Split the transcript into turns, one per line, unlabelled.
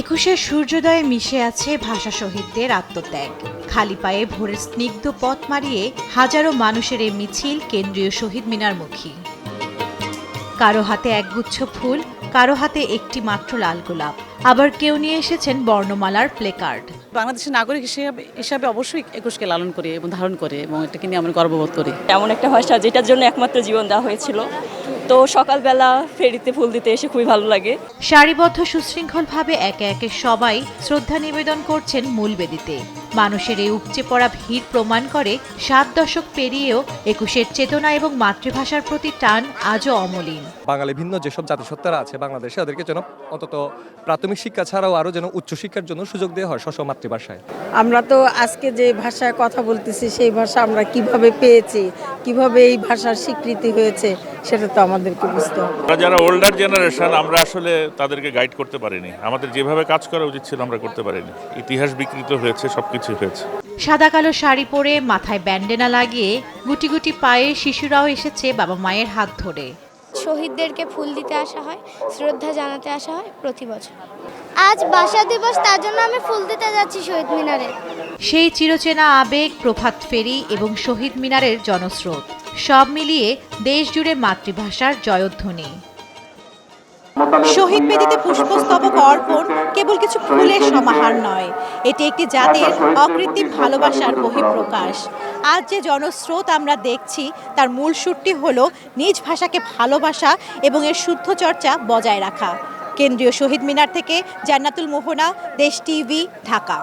একুশের সূর্যোদয়ে মিশে আছে ভাষা শহীদদের আত্মত্যাগ। খালি পায়ে ভোরের স্নিগ্ধ পথ মারিয়ে হাজারো মানুষের এই মিছিল কেন্দ্রীয় শহীদ মিনারমুখী। কারো হাতে একগুচ্ছ ফুল, কারো হাতে একটি মাত্র লাল গোলাপ, আবার কেউ নিয়ে এসেছেন বর্ণমালার প্লেকার্ড।
বাংলাদেশের নাগরিক হিসাবে অবশ্যই একুশকে লালন করে এবং ধারণ করে এবং এটাকে নিয়ে আমরা গর্ববোধ করি।
এমন একটা ভাষা যেটার জন্য একমাত্র জীবন দেওয়া হয়েছিল, তো সকালবেলা ফেরিতে ফুল দিতে এসে খুবই ভালো লাগে।
সারিবদ্ধ সুশৃঙ্খলভাবে একে একে সবাই শ্রদ্ধা নিবেদন করছেন মূল বেদিতে। মানুষের এই উপচে পড়া ভিড় প্রমাণ করে 7 দশক পেরিয়েও একুশের চেতনা এবং মাতৃভাষার প্রতি টান আজও অমলিন।
বাঙালি ভিন্ন যেসব জাতিসত্তারা আছে বাংলাদেশে, তাদেরকে যেন অন্তত প্রাথমিক শিক্ষা ছাড়াও আরও যেন উচ্চশিক্ষার জন্য সুযোগ দেওয়া হয় স্ব মাতৃভাষায়।
আমরা তো আজকে যে ভাষায় কথা বলতেছি সেই ভাষা আমরা কিভাবে পেয়েছি, কিভাবে এই ভাষার স্বীকৃতি হয়েছে সেটা তো আমাদেরকে বুঝতে হবে।
আমরা যারা ওল্ডার জেনারেশন, আমরা আসলে তাদেরকে গাইড করতে পারিনি। আমাদের যেভাবে কাজ করা উচিত ছিল আমরা করতে পারিনি। ইতিহাস বিকৃত হয়েছে, সবকিছু হয়েছে।
সাদা কালো শাড়ি পরে মাথায় ব্যান্ডেনা লাগিয়ে গুটি গুটি পায়ে শিশুরাও এসেছে বাবা মায়ের হাত ধরে।
শহীদদেরকে ফুল দিতে আসা হয়, শ্রদ্ধা জানাতে আসা হয় প্রতি বছর। আজ ভাষা দিবস, তার জন্য আমি ফুল দিতে যাচ্ছি শহীদ মিনারে।
সেই চিরচেনা আবেগ, প্রভাত ফেরি এবং শহীদ মিনারের জনস্রোত সব মিলিয়ে দেশ জুড়ে মাতৃভাষার জয়ধ্বনি।
শহীদ বেদিতে পুষ্পস্তবক অর্পণ কেবল কিছু ফুলের সমাহার নয়, এটি একটি জাতির অকৃত্রিম ভালোবাসার বহিঃপ্রকাশ। আজ যে জনস্রোত আমরা দেখছি তার মূল সুরটি হলো নিজ ভাষাকে ভালোবাসা এবং এর শুদ্ধ চর্চা বজায় রাখা। কেন্দ্রীয় শহীদ মিনার থেকে জান্নাতুল মোহনা, দেশ টিভি, ঢাকা।